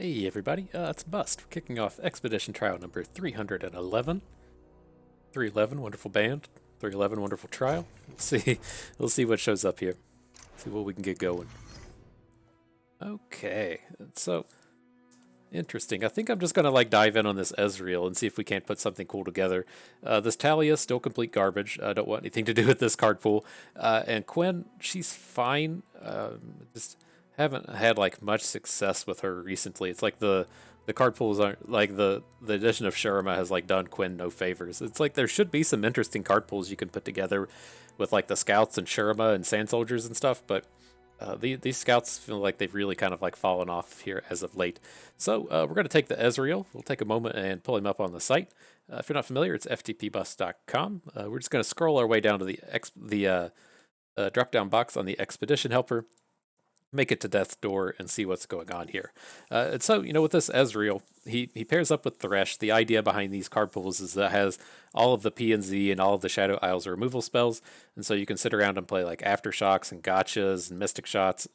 Hey everybody, it's Bust. We're kicking off Expedition Trial number 311. 311, wonderful band. 311, wonderful trial. We'll see what shows up here. See what we can get going. Okay, so interesting. I think I'm just gonna dive in on this Ezreal and see if we can't put something cool together. This Talia still complete garbage. I don't want anything to do with this card pool. And Quinn, she's fine. Just haven't had much success with her recently. It's like the card pools aren't like the addition of Shurima has done Quinn no favors. It's like there should be some interesting card pools you can put together with the scouts and Shurima and sand soldiers and stuff, but these scouts feel like they've really kind of fallen off here as of late. So we're going to take the Ezreal. We'll take a moment and pull him up on the site. If you're not familiar, it's ftpbus.com. We're just going to scroll our way down to the drop-down box on the Expedition Helper, make it to Death's Door, and see what's going on here. And so, with this Ezreal, he pairs up with Thresh. The idea behind these card pools is that it has all of the P and Z and all of the Shadow Isles removal spells, and so you can sit around and play Aftershocks and Gotchas and Mystic Shots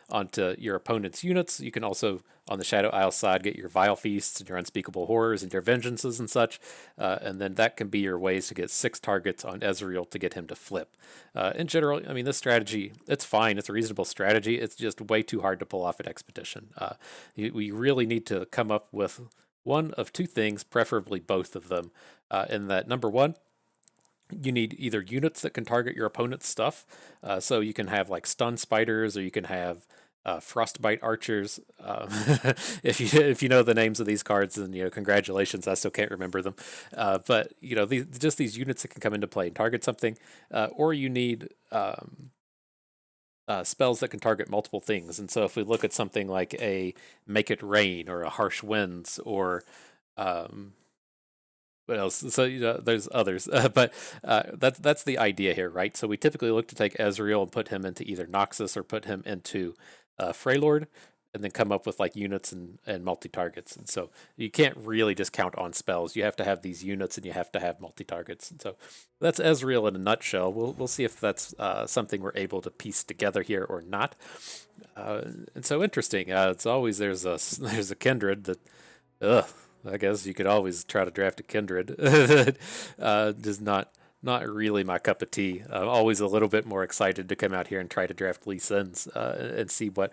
onto your opponent's units. You can also, on the Shadow Isle side, get your Vile Feasts and your Unspeakable Horrors and your Vengeances and such, and then that can be your ways to get 6 targets on Ezreal to get him to flip. In general, I mean, this strategy, it's fine. It's a reasonable strategy. It's just way too hard to pull off at Expedition. We really need to come up with one of two things, preferably both of them. In that, number one, you need either units that can target your opponent's stuff, so you can have stun spiders, or you can have frostbite archers. If you know the names of these cards, then congratulations. I still can't remember them, but just these units that can come into play and target something, or you need spells that can target multiple things. And so if we look at something like a Make It Rain or a Harsh Winds or what else? So there's others, but that's the idea here, right? So we typically look to take Ezreal and put him into either Noxus or put him into Freylord, and then come up with units and multi targets. And so you can't really just count on spells. You have to have these units, and you have to have multi targets. And so that's Ezreal in a nutshell. We'll see if that's something we're able to piece together here or not. And so interesting. It's always there's a kindred that. Ugh, I guess you could always try to draft a kindred. Just not really my cup of tea. I'm always a little bit more excited to come out here and try to draft Lee Sin's and see what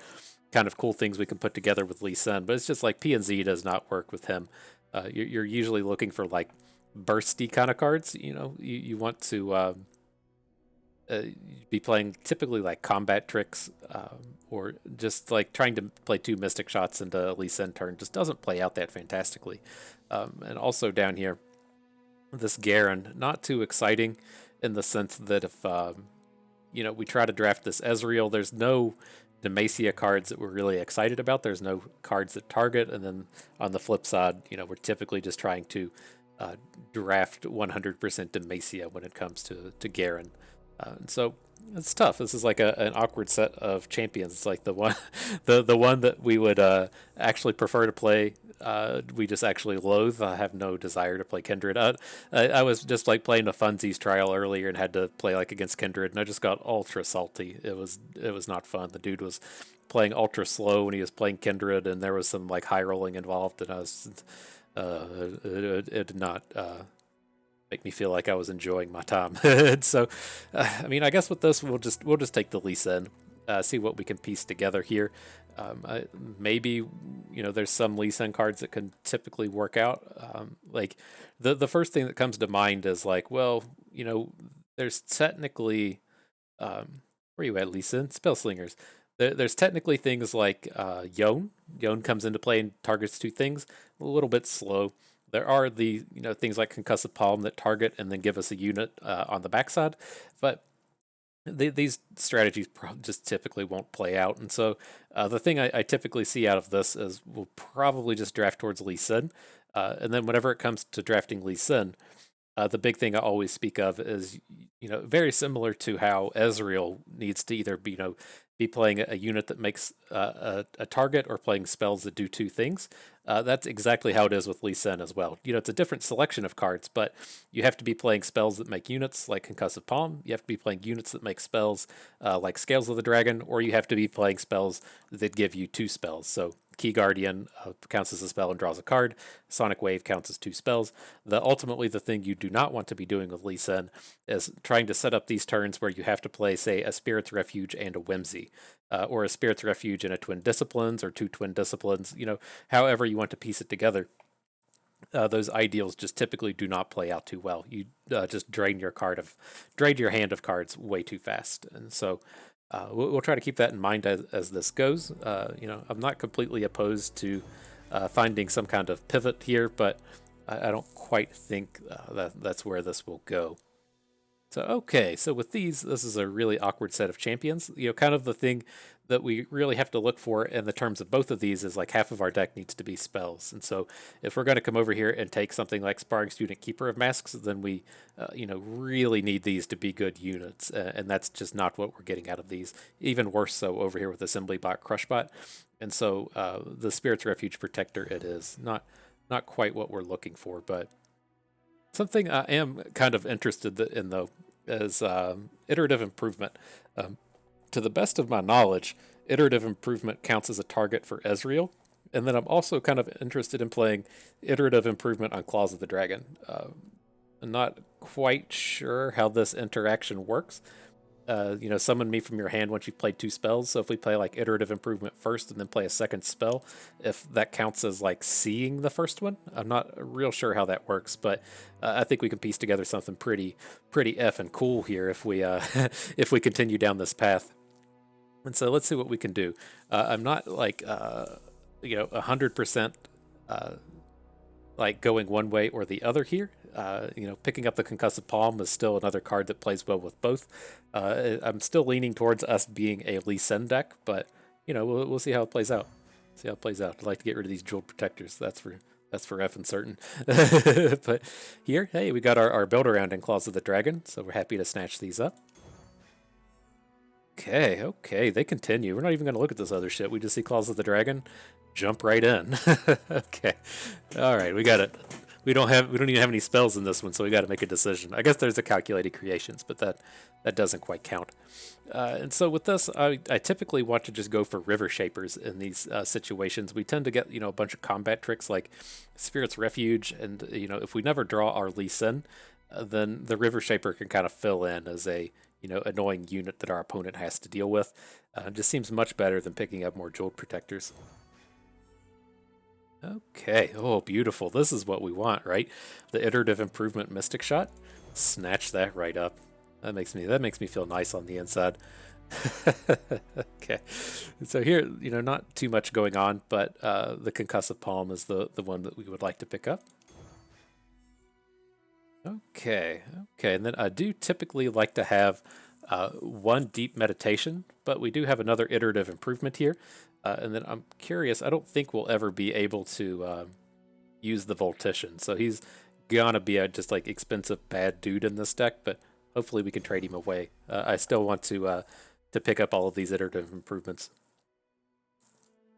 kind of cool things we can put together with Lee Sin. But it's just P and Z does not work with him. You're usually looking for bursty kind of cards. You want to be playing typically combat tricks, or just trying to play 2 Mystic Shots into Lee Sin turn just doesn't play out that fantastically. And also down here, this Garen, not too exciting in the sense that if we try to draft this Ezreal, there's no Demacia cards that we're really excited about. There's no cards that target, and then on the flip side, we're typically just trying to draft 100% Demacia when it comes to Garen. And so it's tough. This is an awkward set of champions. It's the one, the one that we would actually prefer to play. We just actually loathe. I have no desire to play Kindred. I was just playing a Funsies trial earlier and had to play against Kindred, and I just got ultra salty. It was not fun. The dude was playing ultra slow when he was playing Kindred, and there was some high rolling involved, and I was it did not make me feel like I was enjoying my time. So, I mean, I guess with this, we'll just take the Lee Sin, see what we can piece together here. Maybe there's some Lee Sin cards that can typically work out. The first thing that comes to mind is well, there's technically where you at, Lee Sin? Spell Slingers. There's technically things like Yone. Yone comes into play and targets 2 things. A little bit slow. There are the things like Concussive Palm that target and then give us a unit on the backside, but these strategies just typically won't play out. And so the thing I typically see out of this is we'll probably just draft towards Lee Sin, and then whenever it comes to drafting Lee Sin, the big thing I always speak of is, very similar to how Ezreal needs to either be playing a unit that makes a target or playing spells that do 2 things. That's exactly how it is with Lee Sin as well. It's a different selection of cards, but you have to be playing spells that make units like Concussive Palm. You have to be playing units that make spells like Scales of the Dragon, or you have to be playing spells that give you 2 spells. So Key Guardian counts as a spell and draws a card. Sonic Wave counts as 2 spells. Ultimately, the thing you do not want to be doing with Lee Sin is trying to set up these turns where you have to play, say, a Spirit's Refuge and a Whimsy, or a Spirit's Refuge and a Twin Disciplines, or 2 Twin Disciplines, however you want to piece it together. Those ideals just typically do not play out too well. You just drain your hand of cards way too fast, and so we'll try to keep that in mind as this goes. I'm not completely opposed to finding some kind of pivot here, but I don't quite think that's where this will go. So, okay, so with these, this is a really awkward set of champions. Kind of the thing that we really have to look for in the terms of both of these is like half of our deck needs to be spells. And so if we're going to come over here and take something like Sparring Student Keeper of Masks, then we, really need these to be good units. And that's just not what we're getting out of these. Even worse so over here with Assembly Bot, Crush Bot. And so the Spirit's Refuge Protector it is. Not quite what we're looking for, but something I am kind of interested in, though, is Iterative Improvement. To the best of my knowledge, Iterative Improvement counts as a target for Ezreal, and then I'm also kind of interested in playing Iterative Improvement on Claws of the Dragon. I'm not quite sure how this interaction works. Summon me from your hand once you've played 2 spells. So if we play like Iterative Improvement first and then play a second spell, if that counts as like seeing the first one, I'm not real sure how that works, but I think we can piece together something pretty effing cool here if we if we continue down this path. And so let's see what we can do. I'm not like 100% like going one way or the other here. Picking up the Concussive Palm is still another card that plays well with both. I'm still leaning towards us being a Lee Sin deck, but we'll see how it plays out. I'd like to get rid of these Jeweled Protectors. That's for effing certain. But here, hey, we got our build around in Claws of the Dragon, so we're happy to snatch these up. Okay, they continue. We're not even going to look at this other shit. We just see Claws of the Dragon, jump right in. Okay, all right, we got it. We don't even have any spells in this one, so we got to make a decision. I guess there's a calculated creations, but that doesn't quite count. And so with this, I typically want to just go for River Shapers in these situations. We tend to get a bunch of combat tricks like Spirit's Refuge, and if we never draw our Lee Sin, then the River Shaper can kind of fill in as a annoying unit that our opponent has to deal with. It just seems much better than picking up more Jeweled Protectors. Okay, oh, beautiful. This is what we want, right? The Iterative Improvement Mystic Shot. Snatch that right up. That makes me feel nice on the inside. Okay, so here, not too much going on, but the Concussive Palm is the one that we would like to pick up. Okay, and then I do typically like to have one Deep Meditation, but we do have another Iterative Improvement here. And then I'm curious, I don't think we'll ever be able to use the Voltician. So he's gonna be a just like expensive bad dude in this deck, but hopefully we can trade him away. I still want to pick up all of these Iterative Improvements.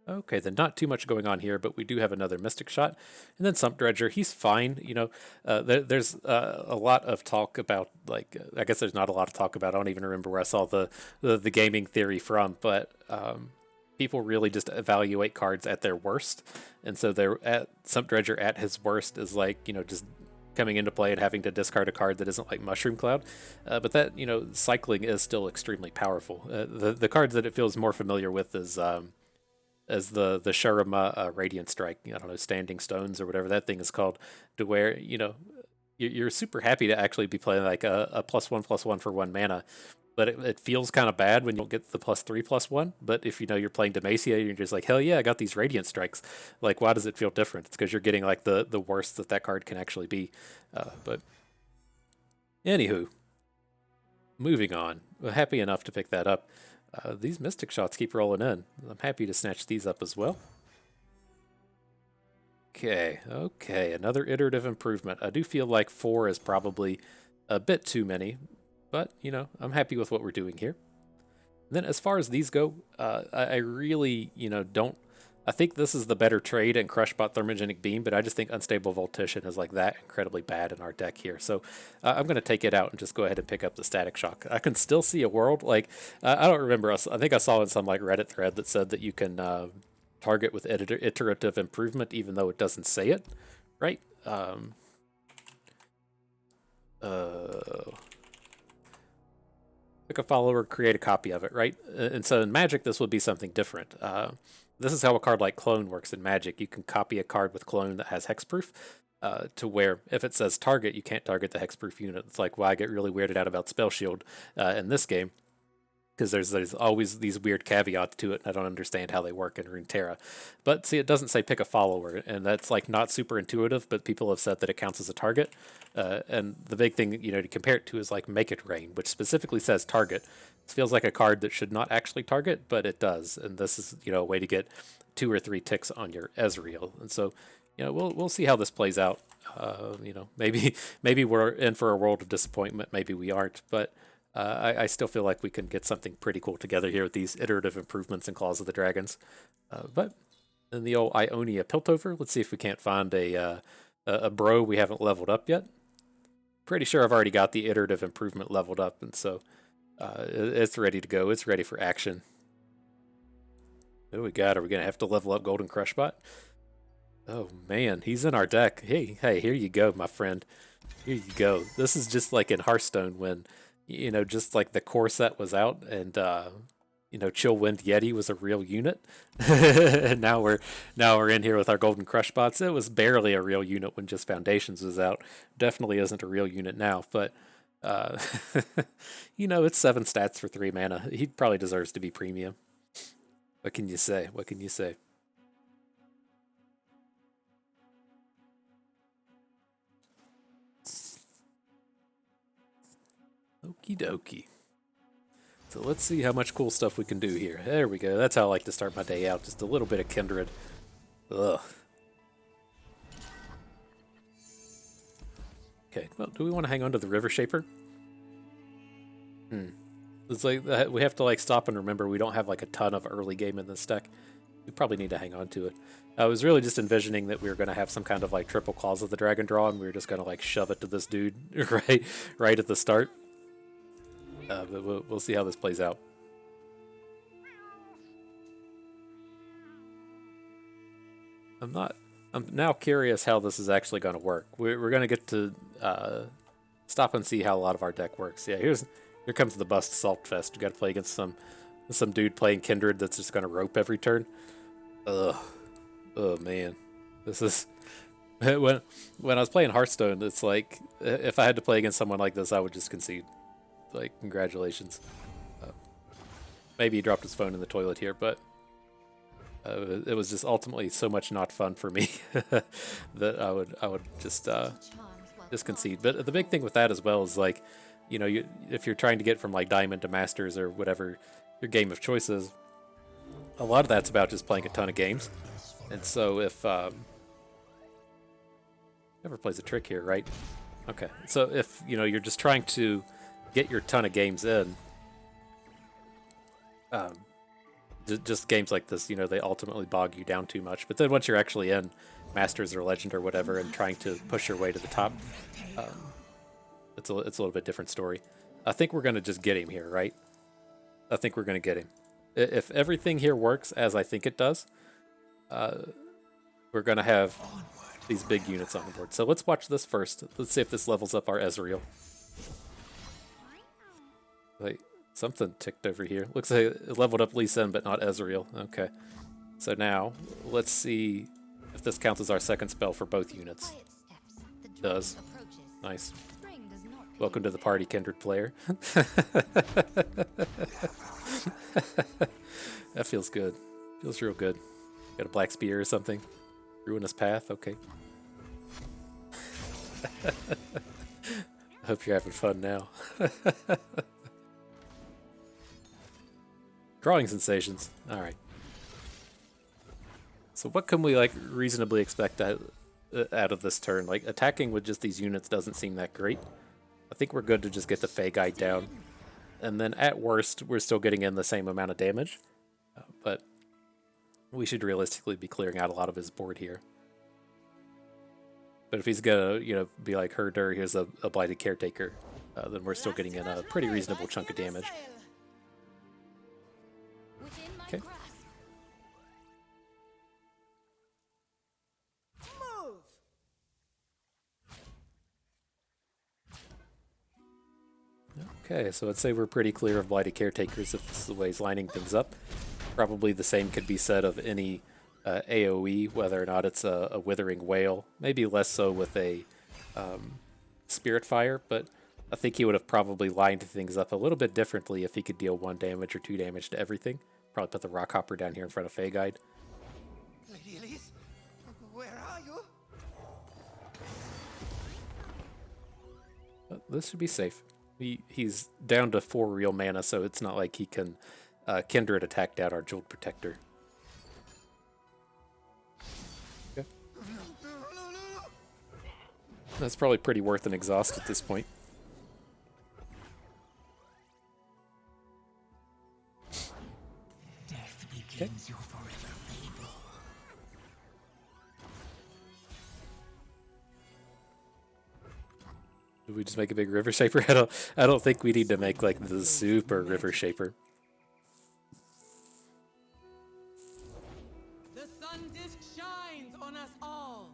Okay, then not too much going on here, but we do have another Mystic Shot. And then Sump Dredger, he's fine. There's a lot of talk about, I guess there's not a lot of talk about, I don't even remember where I saw the gaming theory from, but people really just evaluate cards at their worst. And so Sump Dredger at his worst is just coming into play and having to discard a card that isn't like Mushroom Cloud. But that, cycling is still extremely powerful. The cards that it feels more familiar with is as the Shurima Radiant Strike, I don't know, Standing Stones or whatever that thing is called, to where, you're super happy to actually be playing like a +1/+1 for 1 mana, but it feels kind of bad when you don't get the +3/+1. But if you're playing Demacia, you're just like, hell yeah, I got these Radiant Strikes. Like, why does it feel different? It's because you're getting like the worst that card can actually be. But anywho, moving on. Well, happy enough to pick that up. These Mystic Shots keep rolling in. I'm happy to snatch these up as well. Okay, another Iterative Improvement. I do feel like 4 is probably a bit too many, but, I'm happy with what we're doing here. And then as far as these go, I really, don't... I think this is the better trade in Crushbot Thermogenic Beam, but I just think Unstable Voltician is like that incredibly bad in our deck here. So I'm going to take it out and just go ahead and pick up the Static Shock. I can still see a world, I don't remember, I think I saw in some Reddit thread that said that you can target with iterative improvement, even though it doesn't say it, right? Pick a follower, create a copy of it, right? And so in Magic, this would be something different. This is how a card like Clone works in Magic. You can copy a card with Clone that has hexproof, to where if it says target, you can't target the hexproof unit. It's like why I get really weirded out about Spell Shield in this game, because there's always these weird caveats to it, and I don't understand how they work in Runeterra. But see, it doesn't say pick a follower, and that's like not super intuitive, but people have said that it counts as a target. And the big thing, you know, to compare it to is like Make It Rain, which specifically says target. It feels like a card that should not actually target, but it does. And this is, you know, a way to get 2 or 3 ticks on your Ezreal. And so, you know, we'll see how this plays out. You know, maybe we're in for a world of disappointment. Maybe we aren't, but I still feel like we can get something pretty cool together here with these iterative improvements in Claws of the Dragons. But in the old Ionia Piltover, let's see if we can't find a bro we haven't leveled up yet. Pretty sure I've already got the iterative improvement leveled up, and so it's ready to go. It's ready for action. What do we got? Are we going to have to level up Golden Crushbot? Oh man, he's in our deck. Hey, here you go, my friend. Here you go. This is just like in Hearthstone when, you know, just like the core set was out and, you know, Chillwind Yeti was a real unit. And now we're in here with our Golden Crushbots. It was barely a real unit when just Foundations was out. Definitely isn't a real unit now, but, you know, it's 7 stats for 3 mana. He probably deserves to be premium. What can you say? What can you say? Okie dokie. So let's see how much cool stuff we can do here. There we go. That's how I like to start my day out. Just a little bit of Kindred. Ugh. Okay, well, do we want to hang on to the River Shaper? It's like we have to like stop and remember we don't have like a ton of early game in this deck. We probably need to hang on to it. I was really just envisioning that we were going to have some kind of like triple Claws of the Dragon draw, and we were just going to like shove it to this dude right at the start. But we'll see how this plays out. I'm now curious how this is actually going to work. We're going to get to stop and see how a lot of our deck works. Yeah, here comes the Bust Salt Fest. We got to play against some dude playing Kindred that's just going to rope every turn. Ugh. Oh man, this is when I was playing Hearthstone. It's like if I had to play against someone like this, I would just concede. Like, congratulations. Maybe he dropped his phone in the toilet here, but it was just ultimately so much not fun for me that I would just concede. But the big thing with that as well is like, you know, if you're trying to get from like Diamond to Masters or whatever your game of choice is, a lot of that's about just playing a ton of games. And so if never plays a trick here, right? Okay, so if you know you're just trying to get your ton of games in, just games like this, you know, they ultimately bog you down too much. But then once you're actually in Masters or Legend or whatever and trying to push your way to the top, it's a little bit different story. I think we're going to just get him here, right? I think we're going to get him. If everything here works as I think it does, we're going to have these big units on the board. So let's watch this first. Let's see if this levels up our Ezreal. Wait, something ticked over here. Looks like it leveled up Lee Sin, but not Ezreal. Okay. So now, let's see if this counts as our second spell for both units. It does. Nice. Welcome to the party, Kindred player. That feels good. Feels real good. Got a black spear or something? Ruinous path? Okay. I hope you're having fun now. Drawing sensations. Alright. So what can we like reasonably expect out of this turn? Like attacking with just these units doesn't seem that great. I think we're good to just get the Fey Guide down. And then at worst, we're still getting in the same amount of damage. But we should realistically be clearing out a lot of his board here. But if he's gonna, you know, be like Herder, here's a Blighted Caretaker, then we're still getting in a pretty reasonable chunk of damage. Okay. Okay, so I'd say we're pretty clear of Blighted Caretakers if this is the way he's lining things up. Probably the same could be said of any AoE, whether or not it's a Withering Whale. Maybe less so with a Spirit Fire, but I think he would have probably lined things up a little bit differently if he could deal 1 damage or 2 damage to everything. Probably put the Rockhopper down here in front of Fey Guide. Lady Elise, where are you? This should be safe. He's down to 4 real mana, so it's not like he can Kindred attack down our Jeweled Protector. Okay. That's probably pretty worth an exhaust at this point. Death begins your forever fable. Did we just make a big River Shaper? I don't think we need to make like the super River Shaper. The sun disk shines on us all.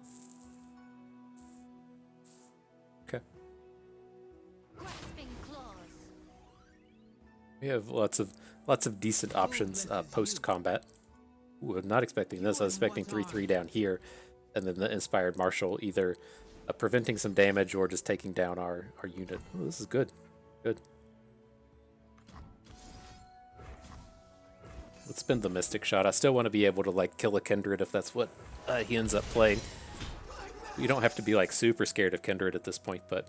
Okay. Grasping claws. We have lots of decent options post combat. Ooh, I'm not expecting this. I was expecting 3/3 down here, and then the Inspired Marshal either preventing some damage or just taking down our unit. Ooh, this is good. Good. Let's spend the Mystic Shot. I still want to be able to like kill a Kindred if that's what he ends up playing. You don't have to be like super scared of Kindred at this point, but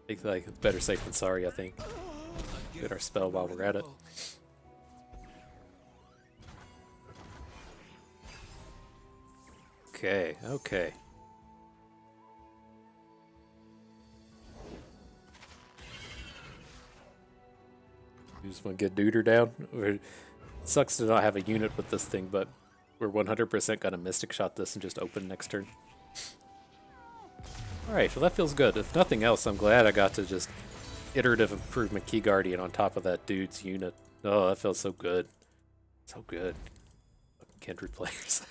I think like better safe than sorry, I think. Get our spell while we're at it. Okay, okay. You just want to get Duder down? It sucks to not have a unit with this thing, but we're 100% going to Mystic Shot this and just open next turn. Alright, well that feels good. If nothing else, I'm glad I got to just Iterative Improvement Key Guardian on top of that dude's unit. Oh, that feels so good. So good. Kindred players.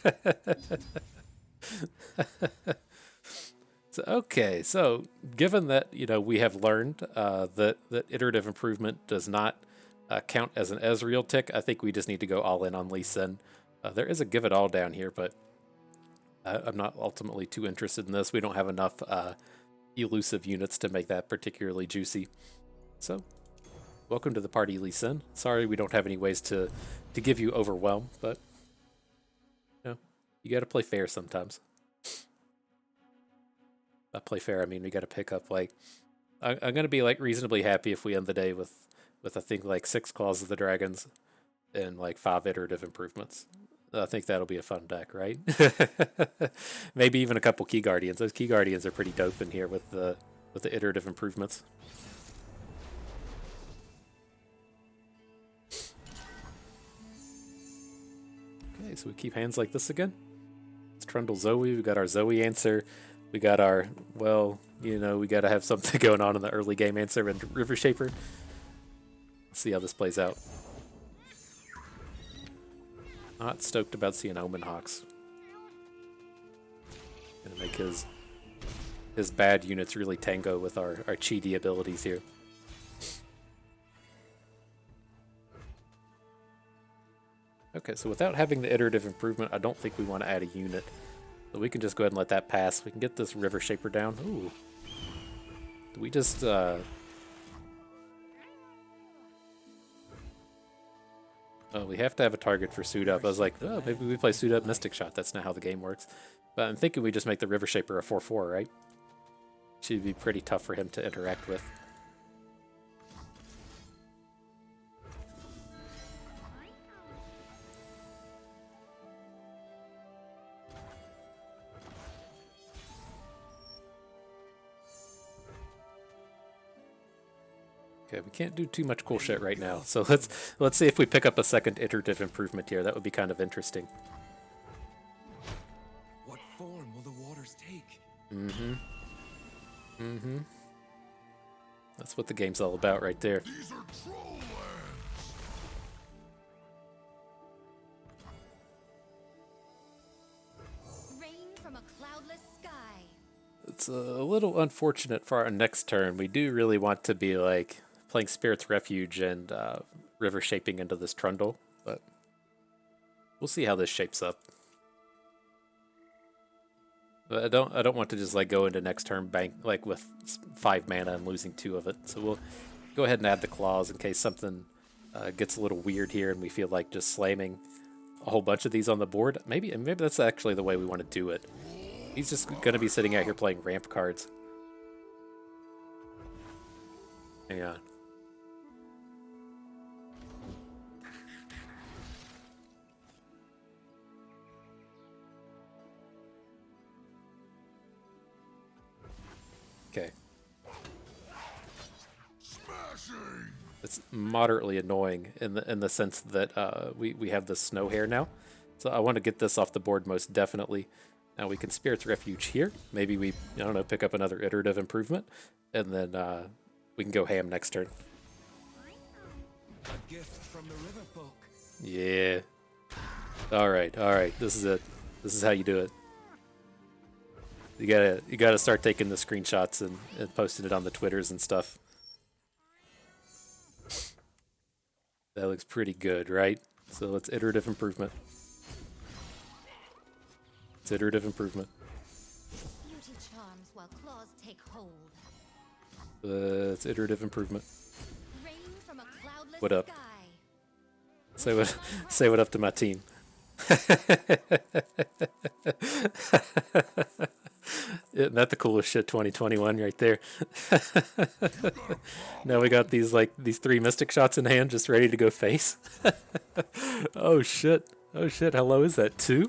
So, okay, so given that we have learned that Iterative Improvement does not count as an Ezreal tick, I think we just need to go all in on Lee Sin. There is a Give It All down here, but I'm not ultimately too interested in this. We don't have enough elusive units to make that particularly juicy. So, welcome to the party, Lee Sin. Sorry we don't have any ways to give you Overwhelm, but you gotta play fair sometimes. By play fair, I mean we gotta pick up like I'm gonna be like reasonably happy if we end the day with I think like 6 Claws of the Dragons and like 5 Iterative Improvements. I think that'll be a fun deck, right? Maybe even a couple Key Guardians. Those Key Guardians are pretty dope in here with the Iterative Improvements. Okay, so we keep hands like this again. It's Trundle Zoe. We got our Zoe answer. We got our, well, we got to have something going on in the early game answer and River Shaper. Let's see how this plays out. Not stoked about seeing Omen Hawks. Gonna make his bad units really tango with our cheaty abilities here. Okay, so without having the Iterative Improvement, I don't think we want to add a unit. So we can just go ahead and let that pass. We can get this River Shaper down. Ooh. Do we just... Oh, we have to have a target for Suit Up. I was like, oh, maybe we play Suit Up Mystic Shot. That's not how the game works. But I'm thinking we just make the River Shaper a 4/4, right? Should be pretty tough for him to interact with. Okay, we can't do too much cool shit right now. So let's see if we pick up a second Iterative Improvement here. That would be kind of interesting. What form will the waters take? That's what the game's all about right there. These are troll lands. Rain from a cloudless sky. It's a little unfortunate for our next turn. We do really want to be like playing Spirit's Refuge and river shaping into this Trundle, but we'll see how this shapes up. But I don't want to just like go into next turn bank like with 5 mana and losing 2 of it. So we'll go ahead and add the claws in case something gets a little weird here and we feel like just slamming a whole bunch of these on the board. Maybe that's actually the way we want to do it. He's just going to be sitting out here playing ramp cards. Hang on. Okay. It's moderately annoying in the sense that we have the snow hair now. So I want to get this off the board most definitely. Now we can Spirit's Refuge here. Maybe we, I don't know, pick up another Iterative Improvement. And then we can go ham next turn. A gift from the river folk. Yeah. Alright. This is it. This is how you do it. You gotta start taking the screenshots and posting it on the Twitters and stuff. That looks pretty good, right? So let's Iterative Improvement. It's Iterative Improvement. Beauty charms while claws take hold. It's Iterative Improvement. Rain from a cloudless What up? sky. Say what up to my team. Isn't that the coolest shit 2021 right there? Now we got these 3 Mystic Shots in hand just ready to go face. Oh shit. How low is that? 2?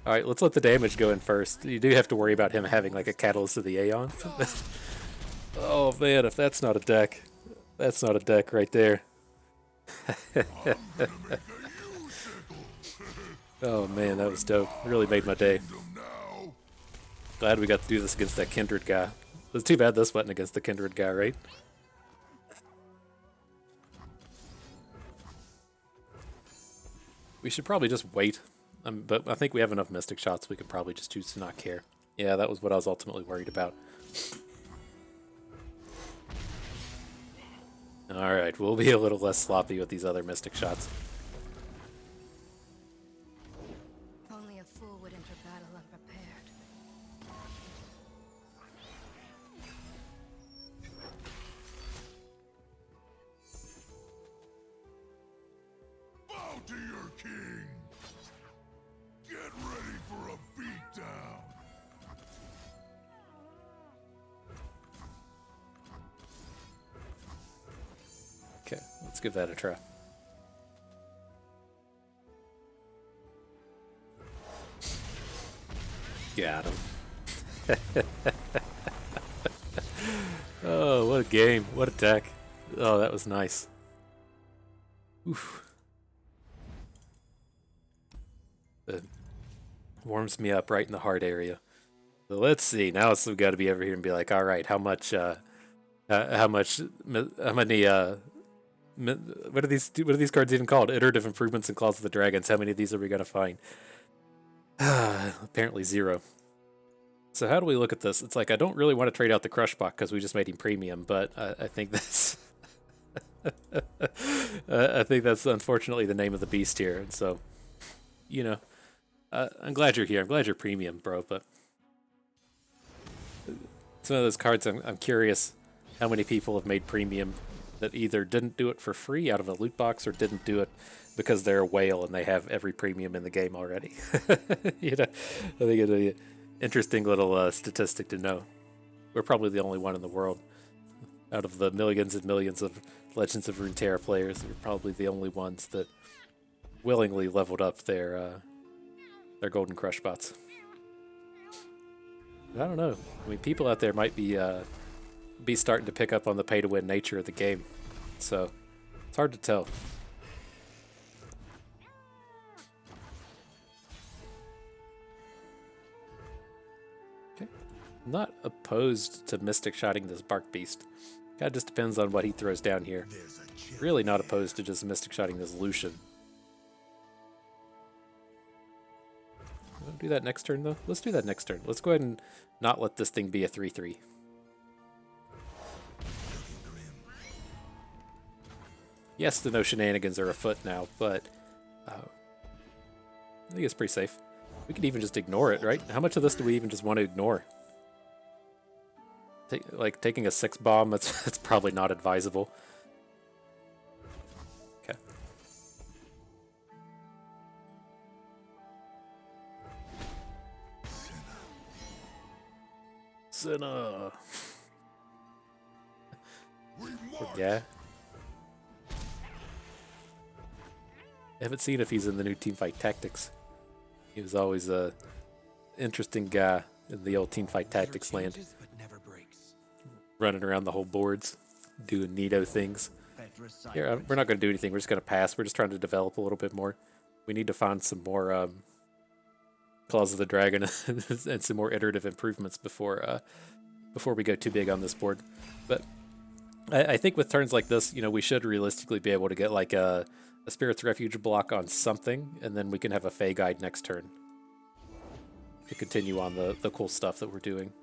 Alright, let's let the damage go in first. You do have to worry about him having like a Catalyst of the Aeon. Oh man, if that's not a deck. That's not a deck right there. Oh man, that was dope. Really made my day. Glad we got to do this against that Kindred guy. It's too bad this wasn't against the Kindred guy, right? We should probably just wait. But I think we have enough Mystic Shots, we could probably just choose to not care. Yeah, that was what I was ultimately worried about. Alright, we'll be a little less sloppy with these other Mystic Shots. Only a fool would enter battle unprepared. Bow to your king! Get ready for a beatdown! Okay, let's give that a try. Got him. Oh, what a game. What a deck. Oh, that was nice. Oof. It warms me up right in the heart area. So let's see. Now we've got to be over here and be like, all right, how many, what are these cards even called? Iterative Improvements and Claws of the Dragons. How many of these are we going to find? Apparently 0. So how do we look at this? It's like, I don't really want to trade out the Crushbot because we just made him premium, but I think that's I think that's unfortunately the name of the beast here. And so, you know, I'm glad you're here. I'm glad you're premium, bro, but some of those cards, I'm curious how many people have made premium that either didn't do it for free out of a loot box or didn't do it because they're a whale and they have every premium in the game already. You know, I think it'd be an interesting little statistic to know. We're probably the only one in the world out of the millions and millions of Legends of Runeterra players. We're probably the only ones that willingly leveled up their golden crush bots. I don't know. I mean, people out there might be starting to pick up on the pay-to-win nature of the game, so it's hard to tell. Okay, I'm not opposed to Mystic Shotting this Bark Beast. Kind of just depends on what he throws down here. Really not opposed to just Mystic Shotting this Lucian. We'll do that next turn, though. Let's do that next turn. Let's go ahead and not let this thing be a 3-3. Yes, the no shenanigans are afoot now, but I think it's pretty safe. We could even just ignore it, right? How much of this do we even just want to ignore? Like taking a 6 bomb, that's probably not advisable. Okay. Senna. Yeah. I haven't seen if he's in the new Teamfight Tactics. He was always a interesting guy in the old Teamfight Tactics land. Running around the whole boards, doing neato things. Here, we're not going to do anything. We're just going to pass. We're just trying to develop a little bit more. We need to find some more Claws of the Dragon and some more iterative improvements before we go too big on this board. But I think with turns like this, you know, we should realistically be able to get like a Spirit's Refuge block on something, and then we can have a Fey Guide next turn to continue on the cool stuff that we're doing.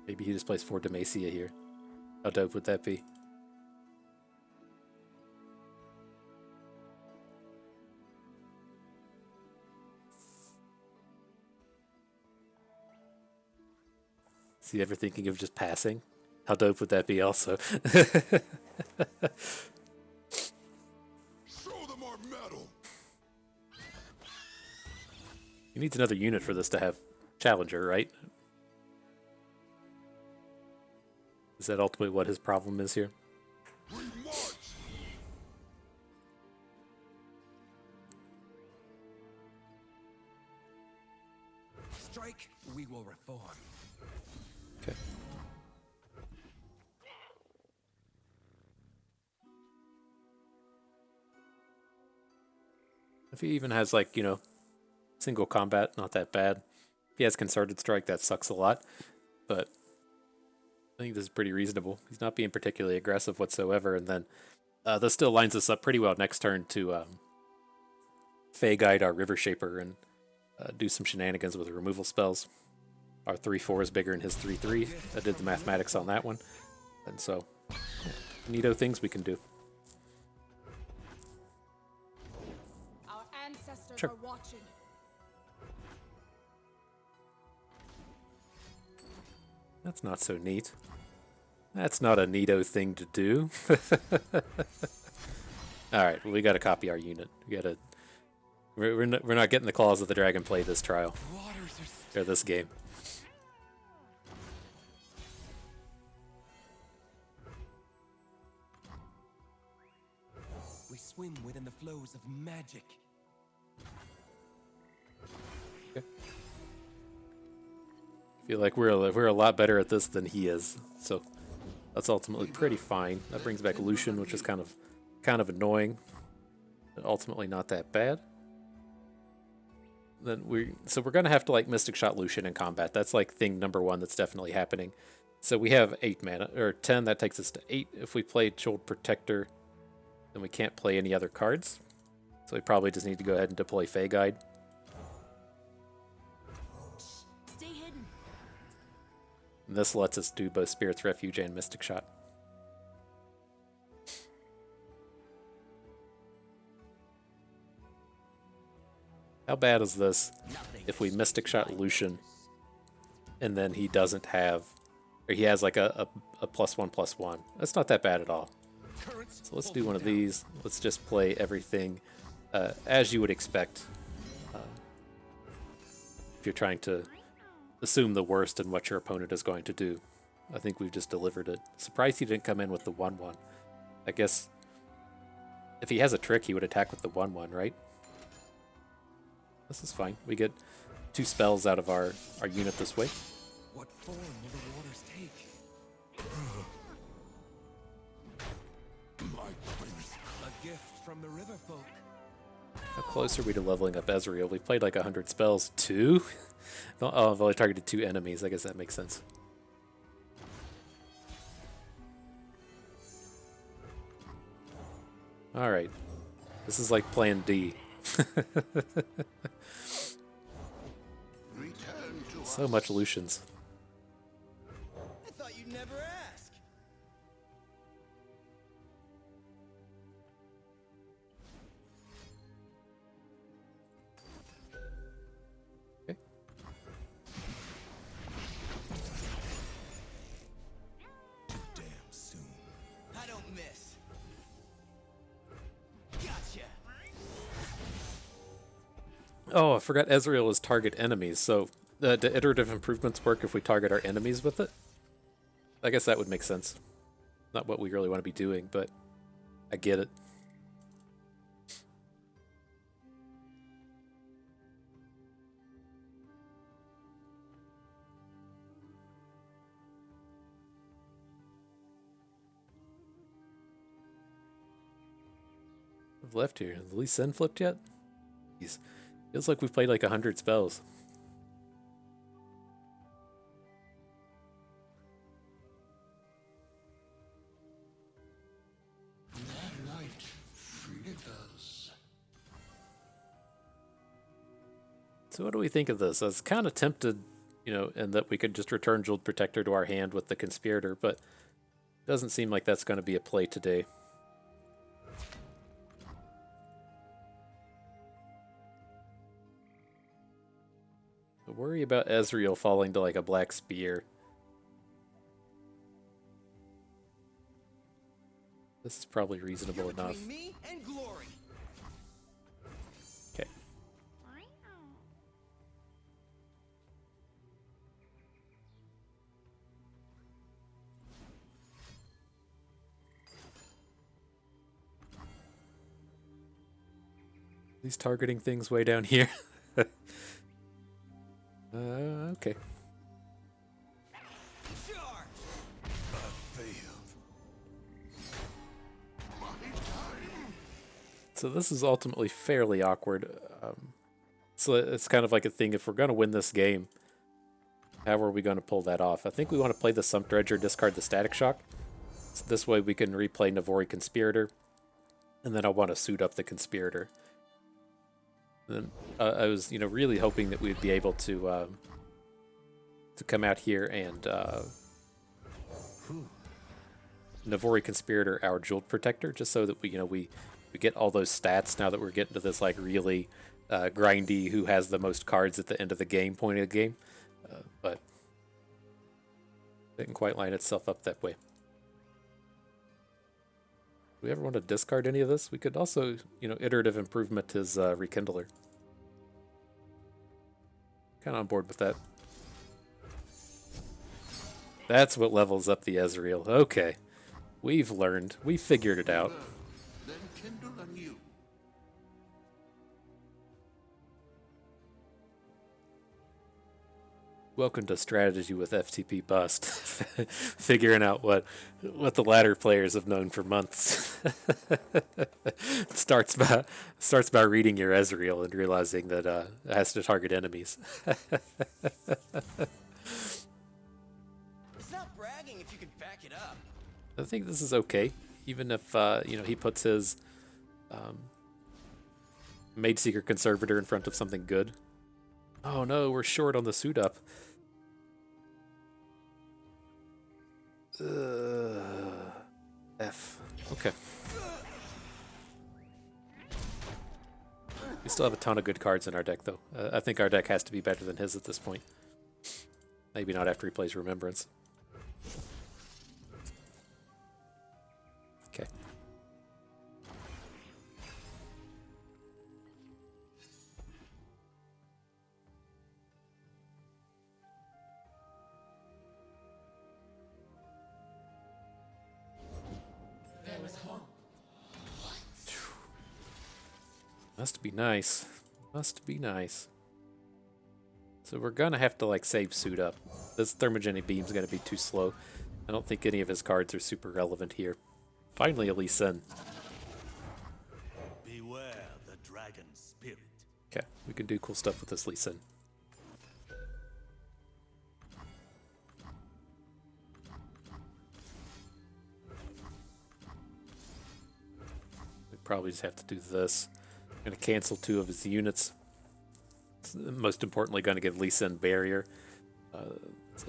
Maybe he just plays 4 Demacia here. How dope would that be? Is he ever thinking of just passing? How dope would that be also? Show them our metal. He needs another unit for this to have Challenger, right? Is that ultimately what his problem is here? We march. Strike, we will reform. Okay. If he even has, like, you know, single combat, not that bad. If he has concerted strike, that sucks a lot. But I think this is pretty reasonable. He's not being particularly aggressive whatsoever, and then this still lines us up pretty well next turn to Fey Guide our River Shaper and do some shenanigans with removal spells. Our 3-4 is bigger than his 3-3. I did the mathematics on that one. And so, yeah, neato things we can do. Our ancestors Sure. are watching. That's not so neat. That's not a neato thing to do. Alright, well, we gotta copy our unit. We're not getting the Claws of the Dragon play this trial. Or this game. We swim within the flows of magic. Okay. I feel like we're a lot better at this than he is, so that's ultimately pretty fine. That brings back Lucian, which is kind of annoying, but ultimately not that bad. Then we're gonna have to like Mystic Shot Lucian in combat. That's like thing number 1 that's definitely happening. So we have 8 mana or 10. That takes us to 8. If we play Chilled Protector, then we can't play any other cards. So we probably just need to go ahead and deploy Fey Guide. Stay hidden. And this lets us do both Spirit's Refuge and Mystic Shot. How bad is this if we Mystic Shot Lucian and then he doesn't have, or he has like a +1/+1? That's not that bad at all. So let's do one of these. Let's just play everything as you would expect if you're trying to assume the worst in what your opponent is going to do. I think we've just delivered it. Surprised he didn't come in with the 1/1. I guess if he has a trick, he would attack with the 1/1, right? This is fine. We get 2 spells out of our unit this way. What form will the waters take? My prince. A gift from the river folk. How close are we to leveling up Ezreal? We played like 100 spells. 2? Oh, I've only targeted 2 enemies. I guess that makes sense. Alright. This is like plan D. Return to So us. much Lucians. I thought you'd never ask. Okay. Damn soon. I don't miss. Gotcha. Oh, I forgot Ezreal is target enemies, so do iterative improvements work if we target our enemies with it? I guess that would make sense. Not what we really want to be doing, but I get it. Left here. Has Lee Sin flipped yet? Jeez. Feels like we've played like 100 spells. That light freed us. So what do we think of this? I was kind of tempted, and that we could just return Jeweled Protector to our hand with the Conspirator, but it doesn't seem like that's going to be a play today. I worry about Ezreal falling to like a Black Spear. This is probably reasonable You're enough. between me and glory. Okay. These targeting things way down here. Okay. Charge. Failed. My time. So this is ultimately fairly awkward. So it's kind of like a thing, if we're going to win this game, how are we going to pull that off? I think we want to play the Sump Dredger, discard the Static Shock. So this way we can replay Navori Conspirator. And then I want to suit up the Conspirator. Then I was, really hoping that we'd be able to come out here and Navori Conspirator our Jeweled Protector, just so that we get all those stats now that we're getting to this like really grindy who has the most cards at the end of the game point of the game, but it didn't quite line itself up that way. Do we ever want to discard any of this? We could also, Iterative Improvement his Rekindler. Kind of on board with that. That's what levels up the Ezreal. Okay. We've learned. We figured it out. Then kindle anew. Welcome to Strategy with FTP Bust. Figuring out what the ladder players have known for months. It starts by reading your Ezreal and realizing that it has to target enemies. It's not bragging if you can back it up. I think this is okay, even if he puts his Mageseeker Conservator in front of something good. Oh no, we're short on the suit up. F. Okay. We still have a ton of good cards in our deck, though. I think our deck has to be better than his at this point. Maybe not after he plays Remembrance. Okay. Must be nice. Must be nice. So we're gonna have to like save suit up. This Thermogenic Beam's gonna be too slow. I don't think any of his cards are super relevant here. Finally, a Lee Sin. Beware the dragon spirit. Okay, we can do cool stuff with this Lee Sin. probably just have to do this. Going to cancel 2 of his units. Most importantly, going to give Lee Sin barrier. So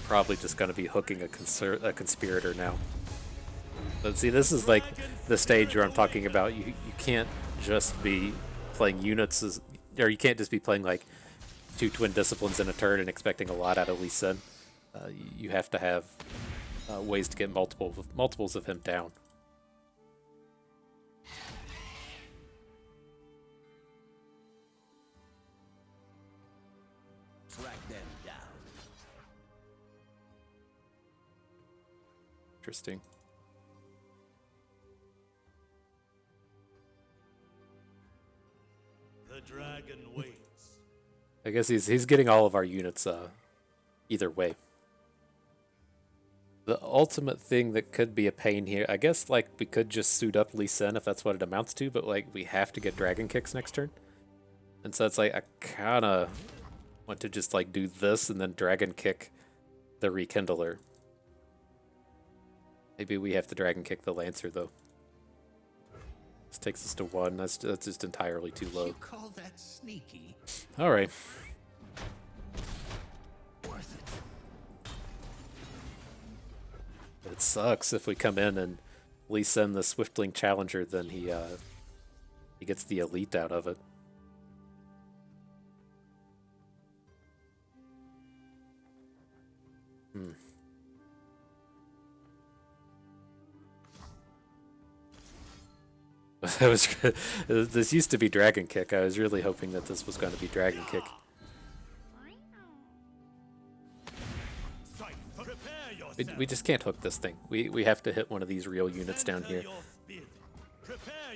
probably just going to be hooking a conspirator now. But see, this is like the stage where I'm talking about. You can't just be playing units, or you can't just be playing like 2 twin disciplines in a turn and expecting a lot out of Lee Sin. You have to have ways to get multiples of him down. Track them down. Interesting. The dragon waits. I guess he's getting all of our units either way. The ultimate thing that could be a pain here, I guess, like, we could just suit up Lee Sin if that's what it amounts to, but like we have to get dragon kicks next turn. And so it's like I kind of want to just like do this and then dragon kick the Rekindler. Maybe we have to dragon kick the Lancer though. This takes us to 1. That's just entirely too low. You call that sneaky? All right. Worth it. It sucks if we come in and Lee Sin the Swiftling Challenger, then he gets the elite out of it. This used to be Dragon Kick. I was really hoping that this was going to be Dragon Kick. We just can't hook this thing. We have to hit one of these real units down here.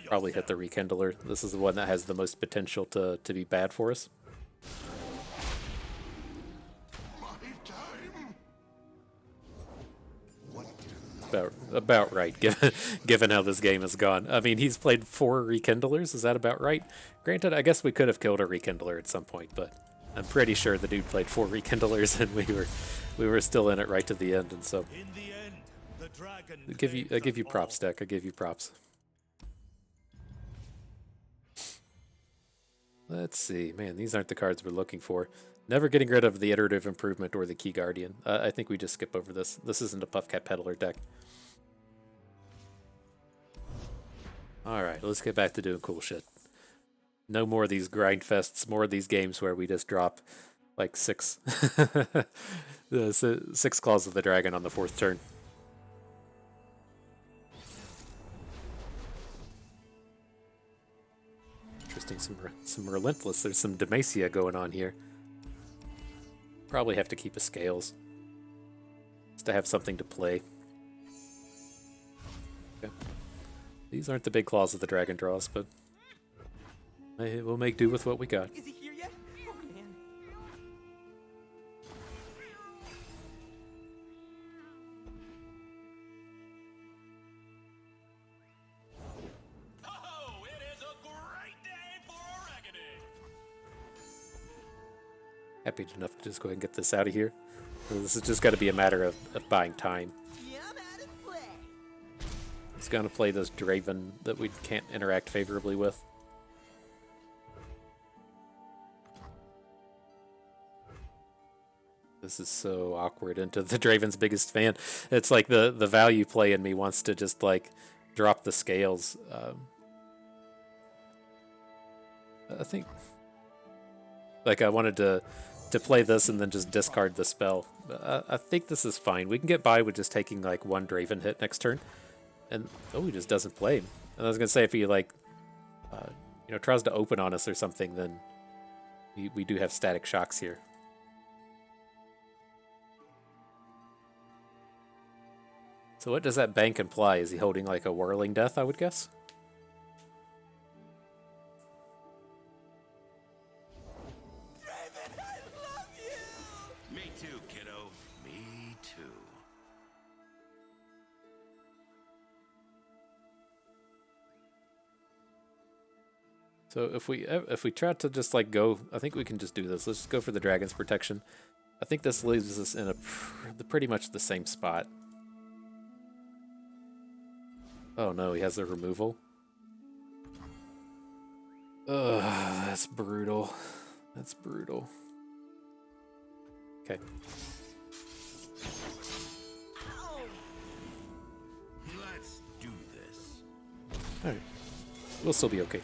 Probably hit the Rekindler. This is the one that has the most potential to be bad for us. About right, given how this game has gone. I mean, he's played 4 Rekindlers. Is that about right? Granted, I guess we could have killed a Rekindler at some point, but I'm pretty sure the dude played 4 Rekindlers, and we were still in it right to the end. And so, In the end, the dragon I give you props, deck. I give you props. Let's see, man. These aren't the cards we're looking for. Never getting rid of the Iterative Improvement or the Key Guardian. I think we just skip over this. This isn't a Puffcat Peddler deck. Alright, let's get back to doing cool shit. No more of these grind fests, more of these games where we just drop like 6 6 Claws of the Dragon on the 4th turn. Interesting, some Relentless. There's some Demacia going on here. Probably have to keep a Scales just to have something to play. Okay. These aren't the big Claws of the Dragon draws, but we'll make do with what we got. Is he here yet? Oh man. Oh, it is a great day for reckoning. Happy enough to just go ahead and get this out of here. This has just got to be a matter of buying time. Yeah, I'm out of play. He's going to play this Draven that we can't interact favorably with. This is so awkward into the Draven's biggest fan. It's like the value play in me wants to just like drop the Scales. I think like I wanted to play this and then just discard the spell. I think this is fine. We can get by with just taking like 1 Draven hit next turn. And oh, he just doesn't play him. And I was gonna say if he like tries to open on us or something, then we do have static shocks here. So what does that bank imply? Is he holding like a Whirling Death, I would guess? Draven, I love you. Me too, kiddo. Me too. So if we try to just like go, I think we can just do this. Let's just go for the Dragon's Protection. I think this leaves us in pretty much the same spot. Oh no, he has the removal. Ugh, that's brutal. That's brutal. Okay. Let's do this. Alright. We'll still be okay.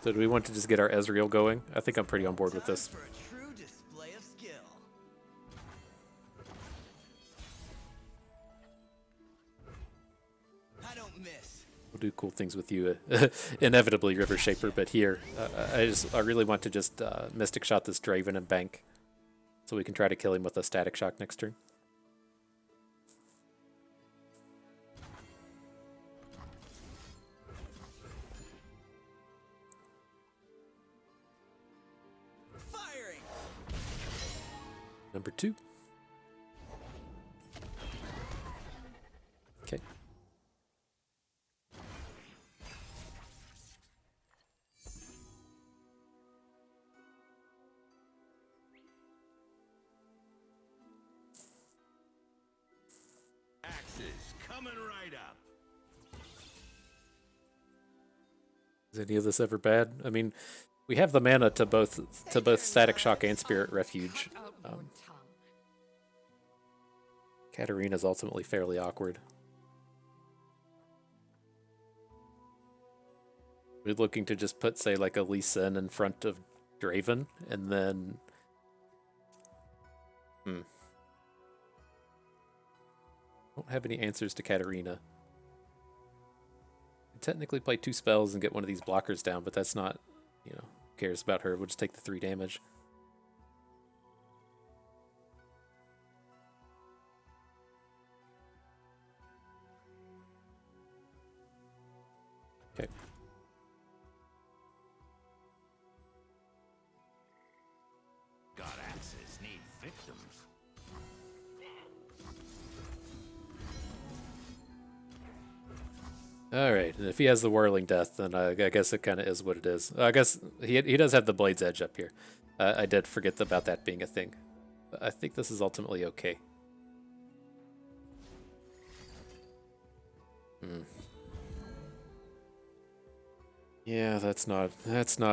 So do we want to just get our Ezreal going? I think I'm pretty on board with this. For a true display of skill. I don't miss. We'll do cool things with you, inevitably, River Shaper. But here, I really want to just Mystic Shot this Draven and bank, so we can try to kill him with a Static Shock next turn. Firing. Number 2. Okay. Axes coming right up. Is any of this ever bad? I mean, we have the mana to both Static Shock and Spirit Refuge. Katarina's ultimately fairly awkward. We're looking to just put, say, like a Lee Sin in front of Draven, and then... Don't have any answers to Katarina. Technically play 2 spells and get one of these blockers down, but that's not, you know, who cares about her. We'll just take the 3 damage. Okay. God axes need victims. Alright, and if he has the Whirling Death, then I guess it kind of is what it is. I guess he does have the Blade's Edge up here. I did forget about that being a thing. But I think this is ultimately okay. Yeah, that's not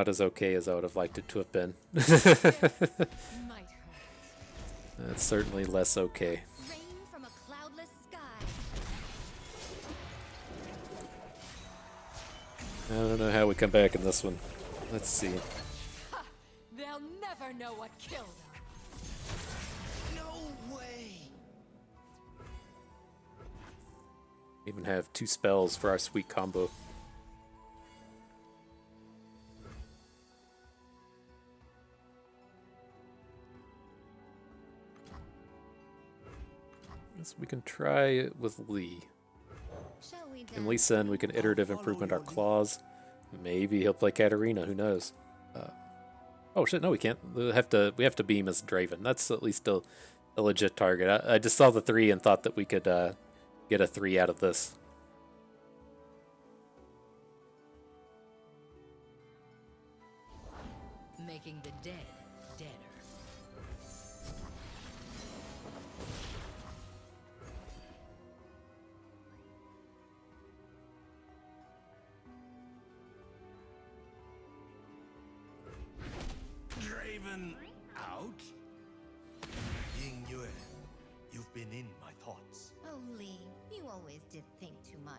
as okay as I would have liked it to have been. Might hurt. That's certainly less okay. Rain from a cloudless sky. I don't know how we come back in this one. Let's see. They'll never know what killed her. No way. Even have 2 spells for our sweet combo. Guess we can try it with Lee. Shall we In Lee Sin, we can Iterative Improvement our claws. Maybe he'll play Katarina, who knows? Oh shit, no we can't. We have to beam as Draven. That's at least a legit target. I just saw the 3 and thought that we could get a 3 out of this. Making the dead deader. Draven out? Ying Yue, you've been in my thoughts. Oh, Lee, you always did think too much.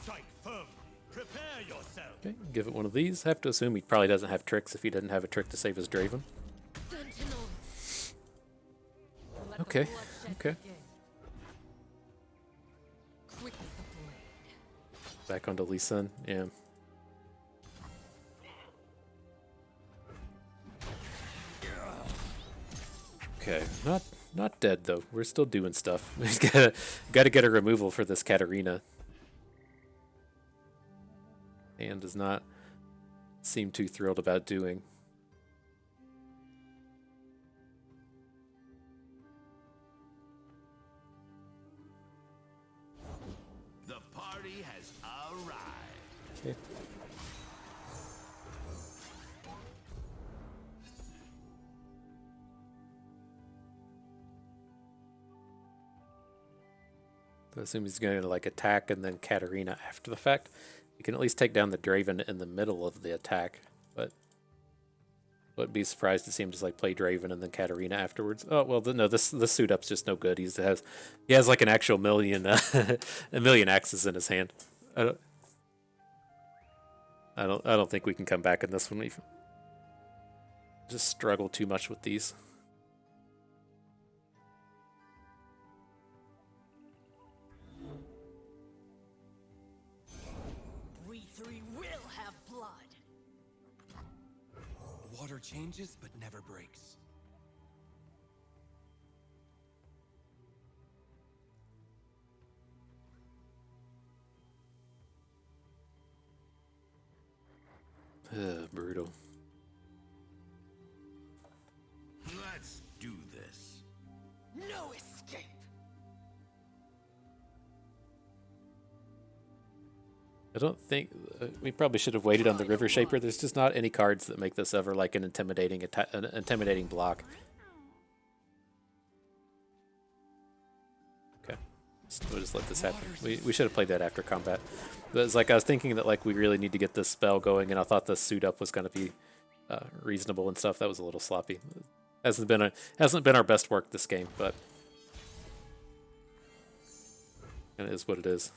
Strike firm. Prepare yourself. Okay, give it one of these. Have to assume he probably doesn't have tricks if he didn't have a trick to save his Draven. Sentinels. Let Okay, the bloodshed okay. begin. Quick as the blade. Back onto Lee Sin, yeah. Okay, not dead though. We're still doing stuff. gotta get a removal for this Katarina. And does not seem too thrilled about doing. The party has arrived. Okay. I assume he's going to like attack and then Katarina after the fact. You can at least take down the Draven in the middle of the attack, but wouldn't be surprised to see him just like play Draven and then Katarina afterwards. Oh well, no, this suit up's just no good. He has like an actual million a million axes in his hand. I don't I don't think we can come back in this one. We just struggle too much with these. We three will have blood. Water changes but never breaks. Brutal. Let's do this. No escape. I don't think we probably should have waited on the River Shaper. There's just not any cards that make this ever like an intimidating block. Okay, so we'll just let this happen. We should have played that after combat. But it's like I was thinking that like we really need to get this spell going, and I thought the suit up was going to be reasonable and stuff. That was a little sloppy. Hasn't been our best work this game, but it is what it is.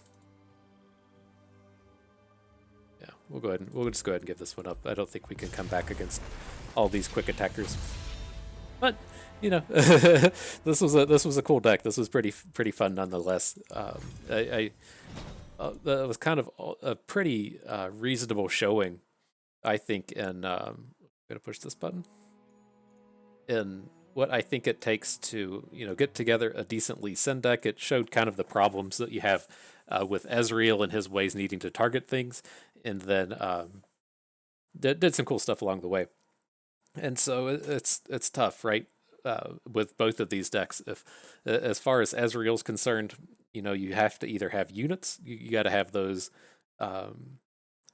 Yeah, we'll just go ahead and give this one up. I don't think we can come back against all these quick attackers. But you know, this was a cool deck. This was pretty fun nonetheless. That was kind of a pretty reasonable showing, I think. And I'm gonna push this button. In what I think it takes to get together a decent Lee Sin deck, it showed kind of the problems that you have with Ezreal and his ways needing to target things, and then did some cool stuff along the way. And so it's tough, right? With both of these decks, if as far as Ezreal's concerned, you have to either have units, you got to have those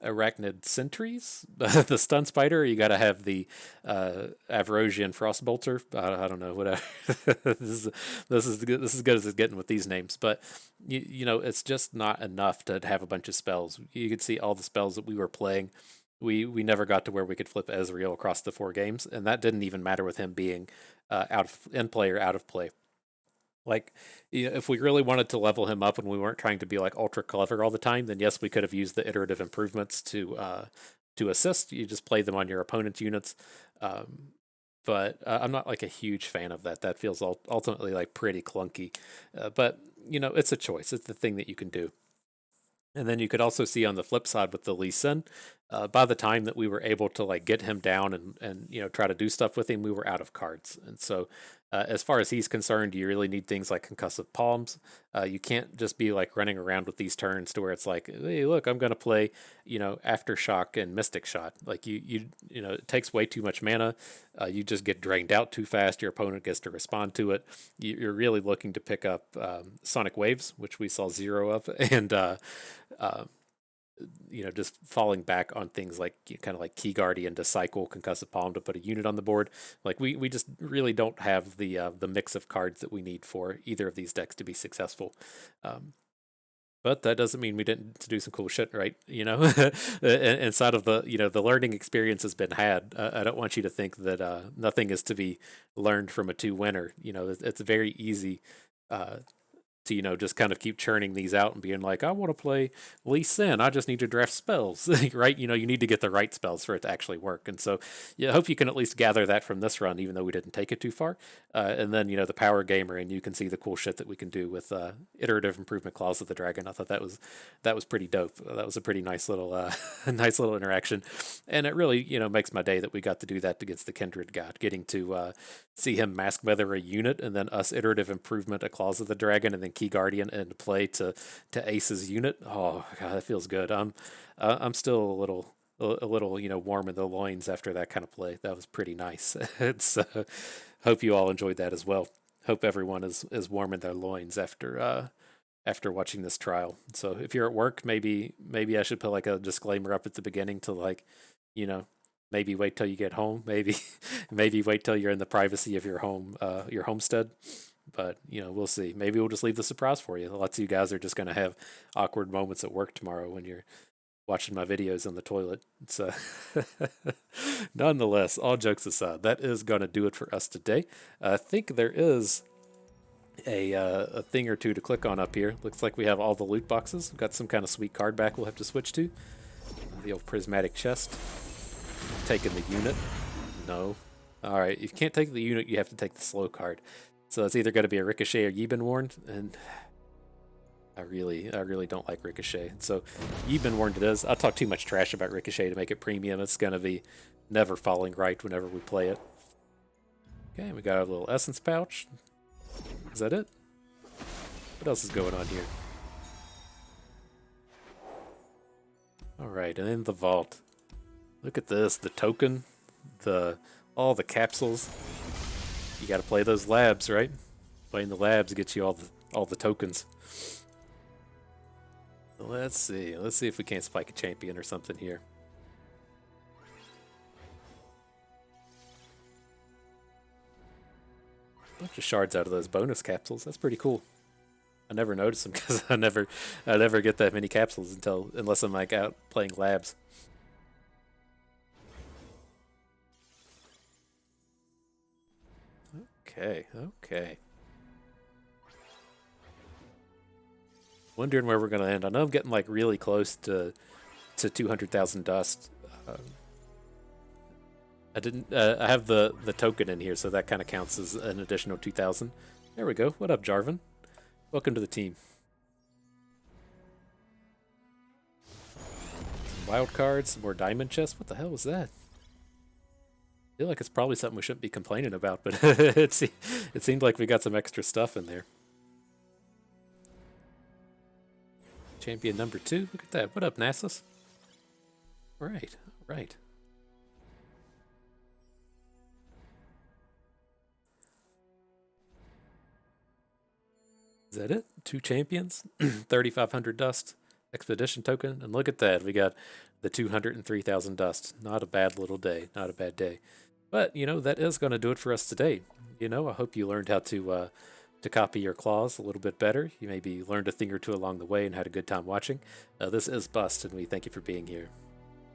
arachnid sentries, the stun spider, or you got to have the Avarosian frostbolter. I don't know, whatever. this is good as it's getting with these names, but it's just not enough to have a bunch of spells. You could see all the spells that we were playing. We never got to where we could flip Ezreal across the 4 games, and that didn't even matter with him being in play or out of play. Like, if we really wanted to level him up and we weren't trying to be like ultra clever all the time, then yes, we could have used the iterative improvements to assist. You just play them on your opponent's units. But I'm not like a huge fan of that. That feels ultimately like pretty clunky. But it's a choice. It's the thing that you can do. And then you could also see on the flip side with the Lee Sin, by the time that we were able to like get him down and try to do stuff with him, we were out of cards. And so as far as he's concerned, you really need things like concussive palms. You can't just be like running around with these turns to where it's like, hey, look, I'm going to play, Aftershock and Mystic Shot. Like it takes way too much mana. You just get drained out too fast. Your opponent gets to respond to it. You're really looking to pick up Sonic Waves, which we saw 0 of, and just falling back on things like kind of like Key Guardian to cycle Concussive Palm to put a unit on the board. Like we just really don't have the mix of cards that we need for either of these decks to be successful. But that doesn't mean we didn't do some cool shit, right? Inside of the learning experience has been had. I don't want you to think that nothing is to be learned from a 2-winner. It's very easy to just kind of keep churning these out and being like, I want to play Lee Sin, I just need to draft spells. Right, you need to get the right spells for it to actually work. And so I hope you can at least gather that from this run, even though we didn't take it too far. And then the power gamer, and you can see the cool shit that we can do with Iterative Improvement Claws of the Dragon. I thought that was pretty dope. That was a pretty nice little interaction, and it really makes my day that we got to do that against the Kindred God, getting to see him mask weather a unit, and then us Iterative Improvement a Claws of the Dragon, and then Key Guardian into play to ace his unit. Oh god, that feels good. I'm still a little warm in the loins after that kind of play. That was pretty nice. It's hope you all enjoyed that as well. Hope everyone is warm in their loins after watching this trial. So if you're at work, maybe I should put like a disclaimer up at the beginning to like maybe wait till you get home. Maybe wait till you're in the privacy of your home, your homestead. But we'll see. Maybe we'll just leave the surprise for you. Lots of you guys are just going to have awkward moments at work tomorrow when you're watching my videos in the toilet. So, nonetheless, all jokes aside, that is going to do it for us today. I think there is a thing or two to click on up here. Looks like we have all the loot boxes. We've got some kind of sweet card back we'll have to switch to. The old prismatic chest. Taking the unit. No. Alright, if you can't take the unit, you have to take the slow card. So it's either going to be a Ricochet or You've Been Warned, and I really don't like Ricochet. So You've Been Warned it is. I talk too much trash about Ricochet to make it premium. It's going to be never falling right whenever we play it. Okay, we got our little essence pouch. Is that it? What else is going on here? Alright, and in the vault. Look at this, the token, all the capsules. You gotta play those labs, right? Playing the labs gets you all the tokens. Let's see if we can't spike a champion or something here. Bunch of shards out of those bonus capsules. That's pretty cool. I never notice them because I never get that many capsules unless I'm like out playing labs. Okay. Wondering where we're gonna end. I know I'm getting like really close to 200,000 dust. I have the token in here, so that kind of counts as an additional 2,000. There we go. What up, Jarvan? Welcome to the team. Some wild cards, some more diamond chests. What the hell was that? I feel like it's probably something we shouldn't be complaining about, but it seemed like we got some extra stuff in there. Champion number 2. Look at that. What up, Nasus? Right. Is that it? 2 champions, 3,500 dust, expedition token, and look at that. We got the 203,000 dust. Not a bad little day. Not a bad day. But, that is going to do it for us today. I hope you learned how to copy your claws a little bit better. You maybe learned a thing or two along the way and had a good time watching. This is Bust, and we thank you for being here.